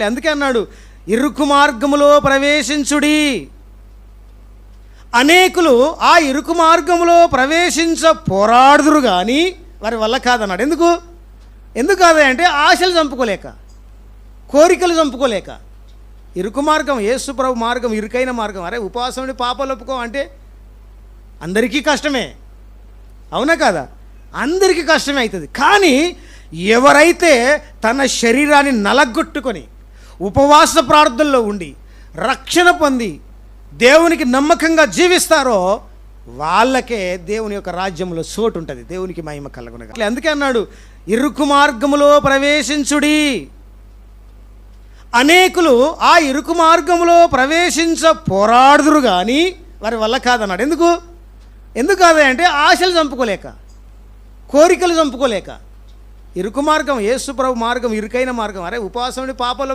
అందుకే అన్నాడు, ఇరుకు మార్గములో ప్రవేశించుడి. అనేకులు ఆ ఇరుకు మార్గములో ప్రవేశించ పోరాడుదురు కానీ వారి వల్ల కాదన్నాడు. ఎందుకు కాదంటే ఆశలు చంపుకోలేక, కోరికలు చంపుకోలేక. ఇరుకు మార్గం, యేసుప్రభు మార్గం ఇరుకైన మార్గం. అరే ఉపవాసం ఉండి పాపాలు ఒప్పుకో అంటే అందరికీ కష్టమే, అవునా కాదా? అందరికీ కష్టమే అవుతుంది. కానీ ఎవరైతే తన శరీరాన్ని నలగొట్టుకొని ఉపవాస ప్రార్థనలో ఉండి రక్షణ పొంది దేవునికి నమ్మకంగా జీవిస్తారో వాళ్ళకే దేవుని యొక్క రాజ్యంలో చోటు ఉంటుంది. దేవునికి మహిమ కలుగునుగాక. అందుకే అన్నాడు, ఇరుకు మార్గములో ప్రవేశించుడి. అనేకులు ఆ ఇరుకు మార్గములో ప్రవేశించ పోరాడుదురు కానీ వారి వల్ల కాదన్నాడు. ఎందుకు కాదంటే ఆశలు చంపుకోలేక, కోరికలు చంపుకోలేక. ఇరుకు మార్గం, యేసుప్రభు మార్గం ఇరుకైన మార్గం. అరే ఉపవాసం ఉండి పాపాలు